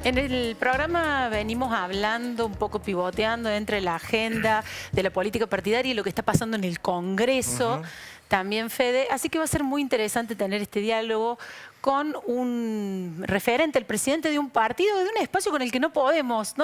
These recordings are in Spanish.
En el programa venimos hablando, un poco pivoteando entre la agenda de la política partidaria y lo que está pasando en el Congreso, también, Fede. Así que va a ser muy interesante tener este diálogo con un referente, el presidente de un partido, de un espacio con el que no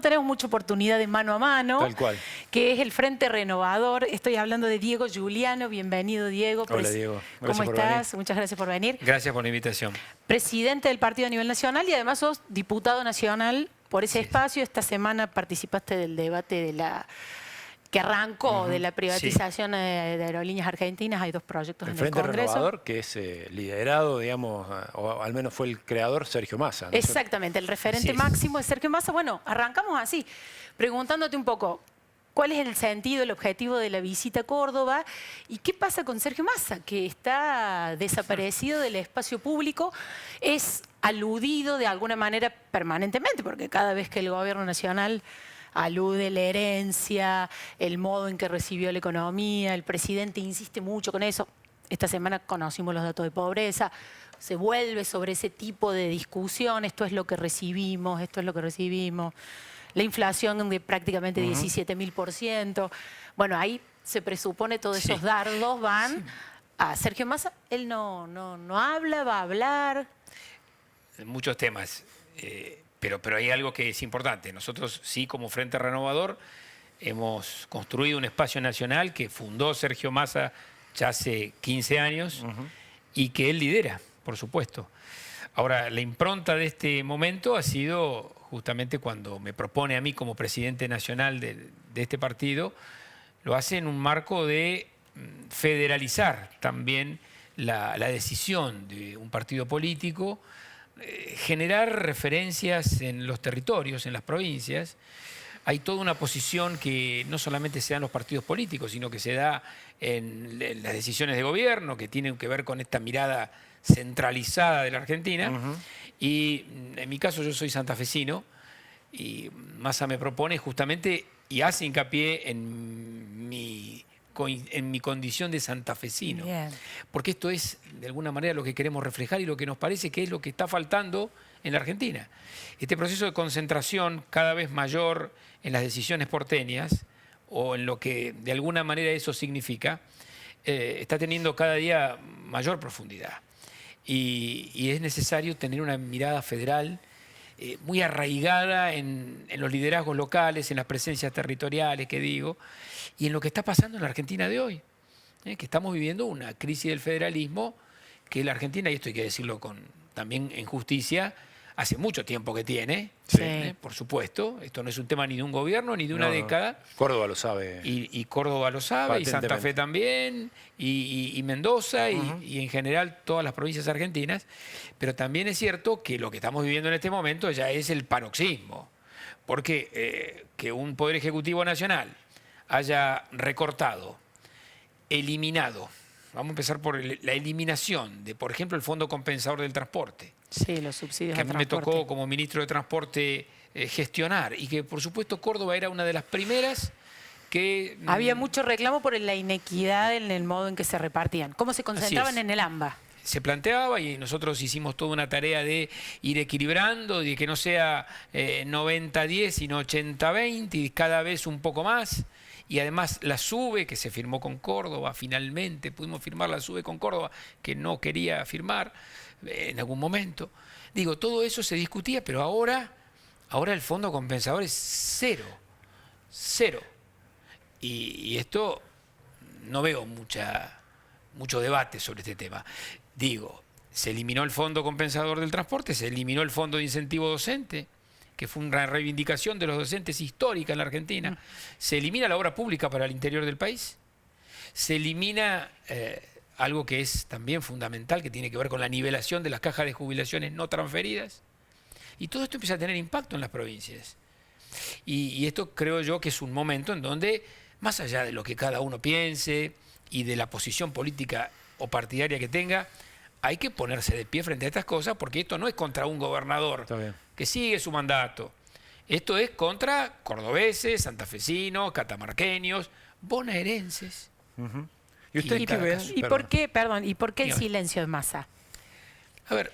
tenemos mucha oportunidad de mano a mano. Tal cual. Que es el Frente Renovador. Estoy hablando de Diego Giuliano. Bienvenido, Diego. Hola, Diego. ¿Cómo estás? Muchas gracias por venir. Gracias por la invitación. Presidente del partido a nivel nacional y además sos diputado nacional por ese espacio. Esta semana participaste del debate de que arrancó de la privatización de Aerolíneas Argentinas. Hay dos proyectos en el Congreso. El Frente Renovador, que es liderado, digamos, o al menos fue el creador, Sergio Massa, ¿no? Exactamente, el referente máximo es Sergio Massa. Bueno, arrancamos así, preguntándote un poco, ¿cuál es el sentido, el objetivo de la visita a Córdoba? ¿Y qué pasa con Sergio Massa, que está desaparecido del espacio público? Es aludido de alguna manera permanentemente, porque cada vez que el gobierno nacional alude la herencia, el modo en que recibió la economía, el presidente insiste mucho con eso. Esta semana conocimos los datos de pobreza, se vuelve sobre ese tipo de discusión, esto es lo que recibimos, esto es lo que recibimos. La inflación de prácticamente 17.000%. Bueno, ahí se presupone todos esos dardos van a Sergio Massa. Él no habla, va a hablar. Muchos temas, pero hay algo que es importante. Nosotros sí, como Frente Renovador, hemos construido un espacio nacional que fundó Sergio Massa ya hace 15 años y que él lidera, por supuesto. Ahora, la impronta de este momento ha sido justamente cuando me propone a mí como presidente nacional de este partido, lo hace en un marco de federalizar también la decisión de un partido político, generar referencias en los territorios, en las provincias. Hay toda una posición que no solamente se da en los partidos políticos, sino que se da en las decisiones de gobierno, que tienen que ver con esta mirada centralizada de la Argentina. Y en mi caso yo soy santafesino y Massa me propone justamente y hace hincapié en mi condición de santafesino. Porque esto es de alguna manera lo que queremos reflejar y lo que nos parece que es lo que está faltando en la Argentina. Este proceso de concentración cada vez mayor en las decisiones porteñas o en lo que de alguna manera eso significa, está teniendo cada día mayor profundidad. Y es necesario tener una mirada federal muy arraigada en los liderazgos locales, en las presencias territoriales, que digo, y en lo que está pasando en la Argentina de hoy, que estamos viviendo una crisis del federalismo que la Argentina, y esto hay que decirlo también en justicia, hace mucho tiempo que tiene, por supuesto. Esto no es un tema ni de un gobierno ni de una década. Córdoba lo sabe. Y Córdoba lo sabe, y Santa Fe también, y Mendoza, y en general todas las provincias argentinas. Pero también es cierto que lo que estamos viviendo en este momento ya es el paroxismo. Porque que un Poder Ejecutivo Nacional haya recortado, eliminado, vamos a empezar por la eliminación de, por ejemplo, el Fondo Compensador del Transporte. Sí, los subsidios que a mí me tocó como ministro de Transporte gestionar, y que por supuesto Córdoba era una de las primeras que... Había mucho reclamo por la inequidad en el modo en que se repartían. ¿Cómo se concentraban en el AMBA? Se planteaba y nosotros hicimos toda una tarea de ir equilibrando, de que no sea 90-10, sino 80-20 y cada vez un poco más. Y además la SUBE, que se firmó con Córdoba, finalmente pudimos firmar la SUBE con Córdoba, que no quería firmar en algún momento. Digo, todo eso se discutía, pero ahora el fondo compensador es cero. Cero. Y esto no veo mucho debate sobre este tema. Digo, se eliminó el fondo compensador del transporte, se eliminó el fondo de incentivo docente, que fue una reivindicación de los docentes histórica en la Argentina. Se elimina la obra pública para el interior del país. Se elimina algo que es también fundamental, que tiene que ver con la nivelación de las cajas de jubilaciones no transferidas. Y todo esto empieza a tener impacto en las provincias. Y esto creo yo que es un momento en donde, más allá de lo que cada uno piense y de la posición política o partidaria que tenga, hay que ponerse de pie frente a estas cosas, porque esto no es contra un gobernador que sigue su mandato. Esto es contra cordobeses, santafesinos, catamarqueños, bonaerenses. ¿Y usted qué ve? ¿Y por qué el silencio de Massa? A ver,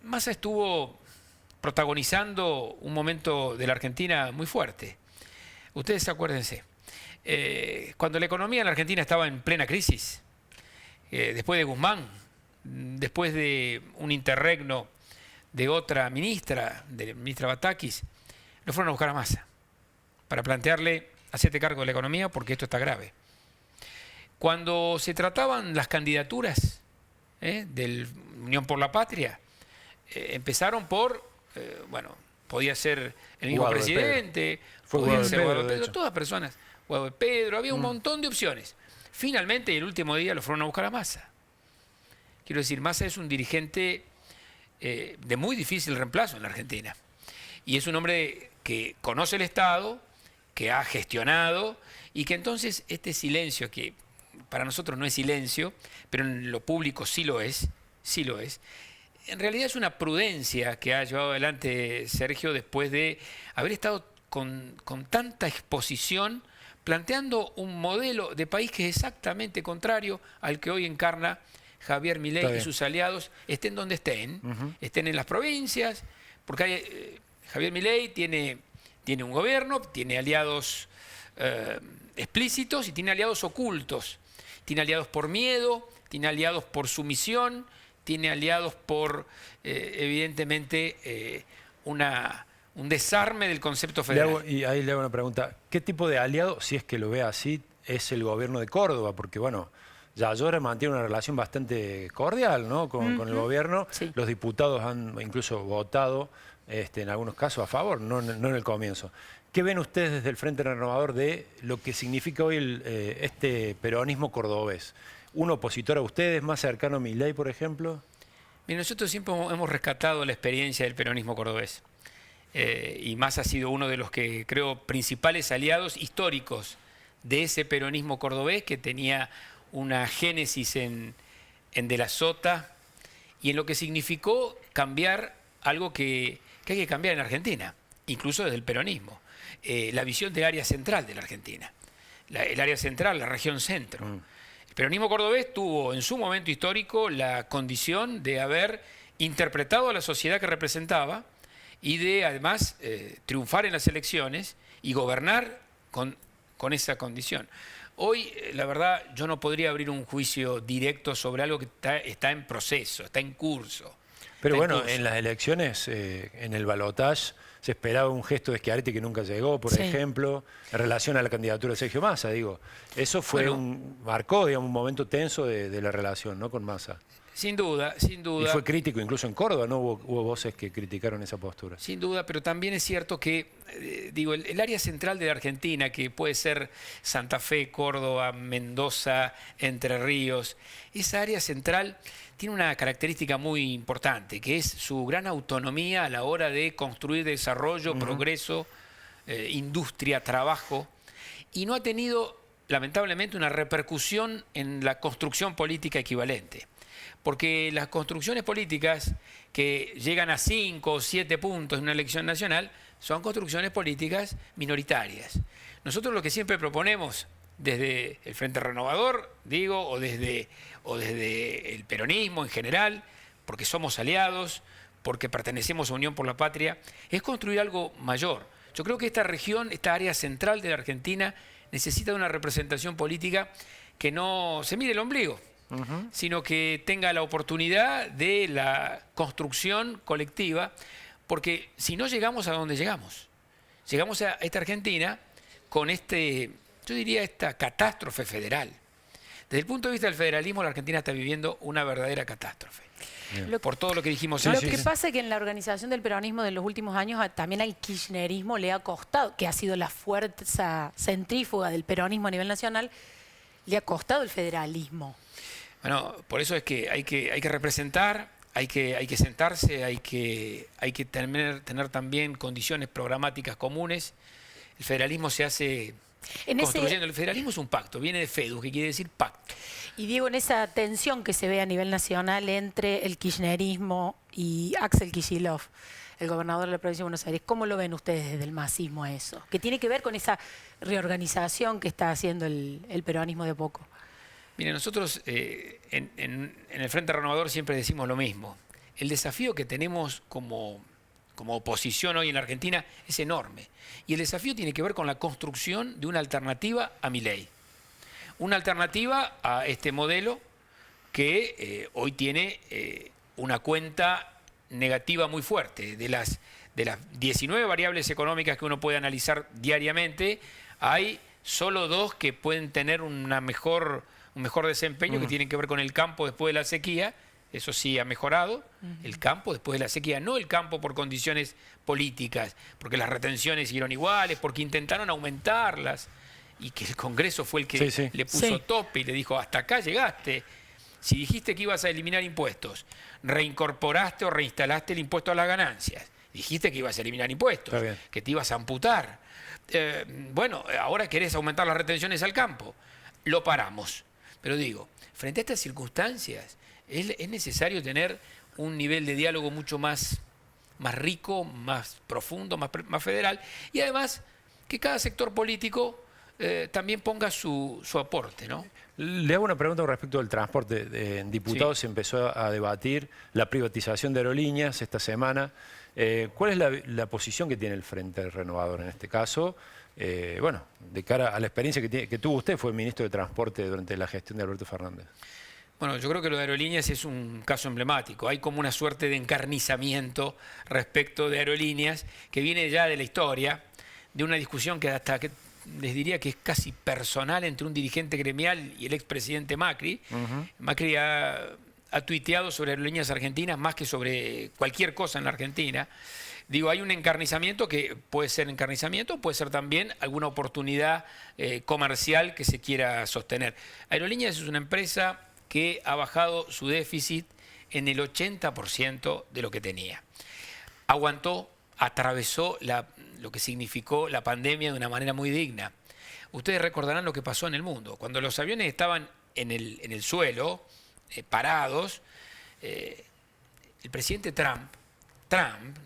Massa estuvo protagonizando un momento de la Argentina muy fuerte. Ustedes acuérdense, cuando la economía en la Argentina estaba en plena crisis, después de Guzmán, después de un interregno de otra ministra, de la ministra Batakis, lo fueron a buscar a Massa para plantearle: hacete cargo de la economía porque esto está grave. Cuando se trataban las candidaturas del Unión por la Patria, empezaron por, bueno, podía ser el mismo Guado de presidente, Fue podía Guado de ser Pedro, Guado de de Pedro, hecho. todas personas, Guado de Pedro, había un montón de opciones. Finalmente, el último día lo fueron a buscar a Massa. Quiero decir, Massa es un dirigente de muy difícil reemplazo en la Argentina. Y es un hombre que conoce el Estado, que ha gestionado, y que entonces este silencio, que para nosotros no es silencio, pero en lo público sí lo es, en realidad es una prudencia que ha llevado adelante Sergio después de haber estado con tanta exposición, planteando un modelo de país que es exactamente contrario al que hoy encarna Javier Milei y sus aliados, estén donde estén, estén en las provincias, porque Javier Milei tiene un gobierno, tiene aliados explícitos y tiene aliados ocultos. Tiene aliados por miedo, tiene aliados por sumisión, tiene aliados por, evidentemente, un desarme del concepto federal. Y ahí le hago una pregunta. ¿Qué tipo de aliado, si es que lo ve así, es el gobierno de Córdoba? Porque, bueno, Yayora mantiene una relación bastante cordial, ¿no? con el gobierno. Sí. Los diputados han incluso votado, en algunos casos, a favor, no en el comienzo. ¿Qué ven ustedes desde el Frente Renovador de lo que significa hoy este peronismo cordobés? ¿Un opositor a ustedes, más cercano a Milei, por ejemplo? Mira, nosotros siempre hemos rescatado la experiencia del peronismo cordobés. Y Massa ha sido uno de los que creo principales aliados históricos de ese peronismo cordobés, que tenía una génesis en De la Sota y en lo que significó cambiar algo que hay que cambiar en Argentina, incluso desde el peronismo. La visión del área central de la Argentina. El área central, la región centro. El peronismo cordobés tuvo en su momento histórico la condición de haber interpretado a la sociedad que representaba y de además triunfar en las elecciones y gobernar con esa condición. Hoy, la verdad, yo no podría abrir un juicio directo sobre algo que está en proceso, está en curso. Pero bueno, en las elecciones, en el balotaje, se esperaba un gesto de Schiaretti que nunca llegó, por ejemplo, en relación a la candidatura de Sergio Massa, digo. Eso fue marcó, digamos, un momento tenso de la relación, ¿no?, con Massa. Sin duda, sin duda. Y fue crítico, incluso en Córdoba, ¿no? Hubo voces que criticaron esa postura. Sin duda, pero también es cierto que, digo, el área central de la Argentina, que puede ser Santa Fe, Córdoba, Mendoza, Entre Ríos, esa área central tiene una característica muy importante, que es su gran autonomía a la hora de construir desarrollo, progreso, industria, trabajo, y no ha tenido, lamentablemente, una repercusión en la construcción política equivalente. Porque las construcciones políticas que llegan a 5 o 7 puntos en una elección nacional son construcciones políticas minoritarias. Nosotros lo que siempre proponemos desde el Frente Renovador, digo, o desde el peronismo en general, porque somos aliados, porque pertenecemos a Unión por la Patria, es construir algo mayor. Yo creo que esta región, esta área central de la Argentina, necesita una representación política que no se mire el ombligo, sino que tenga la oportunidad de la construcción colectiva, porque si no llegamos a donde llegamos a esta Argentina con yo diría, esta catástrofe federal. Desde el punto de vista del federalismo, la Argentina está viviendo una verdadera catástrofe. Por todo lo que dijimos Lo antes. que pasa es que en la organización del peronismo de los últimos años también al kirchnerismo le ha costado, que ha sido la fuerza centrífuga del peronismo a nivel nacional, le ha costado el federalismo. Bueno, por eso es que hay que representar, hay que sentarse, hay que tener también condiciones programáticas comunes. El federalismo se hace construyendo. El federalismo es un pacto, viene de FEDU, que quiere decir pacto. Y Diego, en esa tensión que se ve a nivel nacional entre el kirchnerismo y Axel Kicillof, el gobernador de la provincia de Buenos Aires, ¿cómo lo ven ustedes desde el masismo eso? Que tiene que ver con esa reorganización que está haciendo el peronismo de a poco. Mire, nosotros en el Frente Renovador siempre decimos lo mismo. El desafío que tenemos como como oposición hoy en la Argentina es enorme. Y el desafío tiene que ver con la construcción de una alternativa a Milei. Una alternativa a este modelo que hoy tiene una cuenta negativa muy fuerte. De las 19 variables económicas que uno puede analizar diariamente, hay solo 2 que pueden tener un mejor desempeño, que tienen que ver con el campo después de la sequía. Eso sí ha mejorado, el campo después de la sequía, no el campo por condiciones políticas, porque las retenciones siguieron iguales, porque intentaron aumentarlas y que el Congreso fue el que le puso tope y le dijo, hasta acá llegaste. Si dijiste que ibas a eliminar impuestos, reincorporaste o reinstalaste el impuesto a las ganancias, dijiste que ibas a eliminar impuestos, que te ibas a amputar. Bueno, ahora querés aumentar las retenciones al campo. Lo paramos. Pero digo, frente a estas circunstancias, es necesario tener un nivel de diálogo mucho más rico, más profundo, más federal, y además que cada sector político también ponga su aporte, ¿no? Le hago una pregunta con respecto al transporte. En diputados se empezó a debatir la privatización de aerolíneas esta semana. ¿Cuál es la posición que tiene el Frente Renovador en este caso? Bueno, de cara a la experiencia que tuvo usted, fue ministro de Transporte durante la gestión de Alberto Fernández. Bueno, yo creo que lo de aerolíneas es un caso emblemático. Hay como una suerte de encarnizamiento respecto de aerolíneas que viene ya de la historia, de una discusión que les diría que es casi personal entre un dirigente gremial y el expresidente Macri. Macri ha tuiteado sobre aerolíneas argentinas más que sobre cualquier cosa en la Argentina. Digo, hay un encarnizamiento que puede ser encarnizamiento, puede ser también alguna oportunidad comercial que se quiera sostener. Aerolíneas es una empresa que ha bajado su déficit en el 80% de lo que tenía. Aguantó, atravesó lo que significó la pandemia de una manera muy digna. Ustedes recordarán lo que pasó en el mundo. Cuando los aviones estaban en el suelo, parados, el presidente Trump, Trump,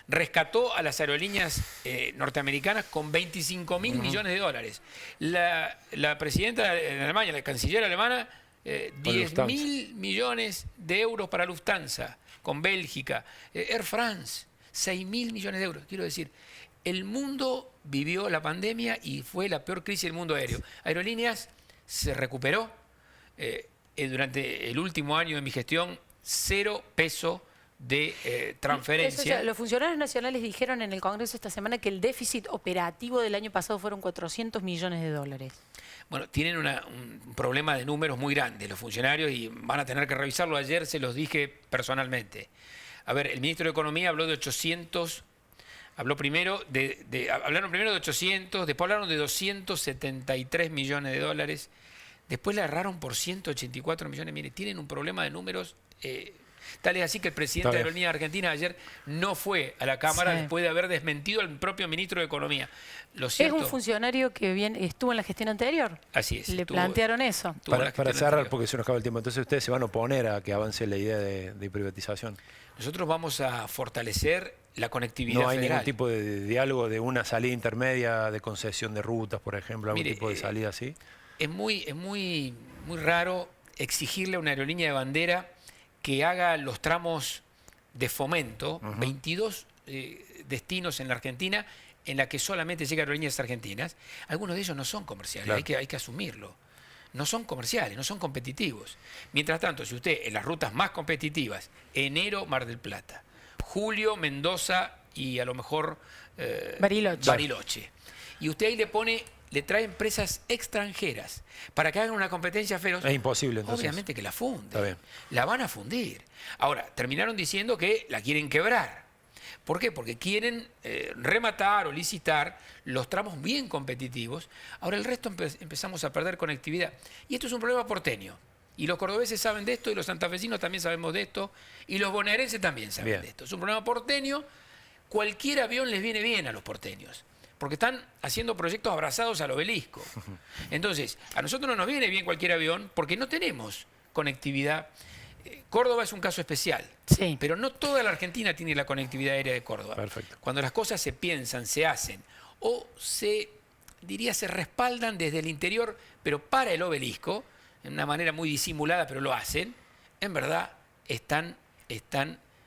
rescató a las aerolíneas norteamericanas con 25.000 millones de dólares. La presidenta de Alemania, la canciller alemana, 10.000 millones de euros para Lufthansa, con Bélgica. Air France, 6.000 millones de euros. Quiero decir, el mundo vivió la pandemia y fue la peor crisis del mundo aéreo. Aerolíneas se recuperó. Durante el último año de mi gestión, 0 peso de transferencia. Los funcionarios nacionales dijeron en el Congreso esta semana que el déficit operativo del año pasado fueron 400 millones de dólares. Bueno, tienen un problema de números muy grande los funcionarios y van a tener que revisarlo. Ayer se los dije personalmente. A ver, el ministro de Economía habló de 800, hablaron primero de 800, después hablaron de 273 millones de dólares, después la erraron por 184 millones. Mire, tienen un problema de números. Tal es así que el presidente de la Aerolínea Argentina ayer no fue a la Cámara después de haber desmentido al propio ministro de Economía. Lo cierto, ¿es un funcionario que estuvo en la gestión anterior? Así es. ¿Le plantearon eso? Para cerrar, porque se nos acaba el tiempo, entonces ustedes se van a oponer a que avance la idea de privatización. Nosotros vamos a fortalecer la conectividad ¿No hay federal. ningún tipo de diálogo de una salida intermedia, de concesión de rutas, por ejemplo, algún tipo de salida así? Es muy raro exigirle a una aerolínea de bandera que haga los tramos de fomento, 22 destinos en la Argentina, en la que solamente llegan aerolíneas argentinas. Algunos de ellos no son comerciales, claro. hay que asumirlo. No son comerciales, no son competitivos. Mientras tanto, si usted en las rutas más competitivas, enero Mar del Plata, julio Mendoza y a lo mejor Bariloche, y usted ahí le trae empresas extranjeras para que hagan una competencia feroz. Es imposible, entonces. Obviamente que la funden. La van a fundir. Ahora, terminaron diciendo que la quieren quebrar. ¿Por qué? Porque quieren rematar o licitar los tramos bien competitivos. Ahora el resto empezamos a perder conectividad. Y esto es un problema porteño. Y los cordobeses saben de esto, y los santafesinos también sabemos de esto, y los bonaerenses también saben de esto. Es un problema porteño. Cualquier avión les viene bien a los porteños, porque están haciendo proyectos abrazados al obelisco. Entonces, a nosotros no nos viene bien cualquier avión porque no tenemos conectividad. Córdoba es un caso especial, pero no toda la Argentina tiene la conectividad aérea de Córdoba. Perfecto. Cuando las cosas se piensan, se hacen, o se respaldan desde el interior, pero para el obelisco, en una manera muy disimulada, pero lo hacen, en verdad están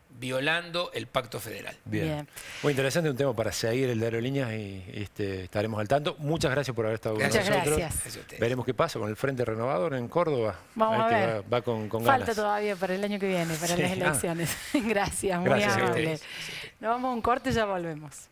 violando el pacto federal. Bien. Muy interesante, un tema para seguir el de aerolíneas y estaremos al tanto. Muchas gracias por haber estado con nosotros. Muchas gracias. Veremos qué pasa con el Frente Renovador en Córdoba. Vamos a ver. Va con ganas. Falta todavía para el año que viene, para las elecciones. Gracias, muy amable. Nos vamos a un corte y ya volvemos.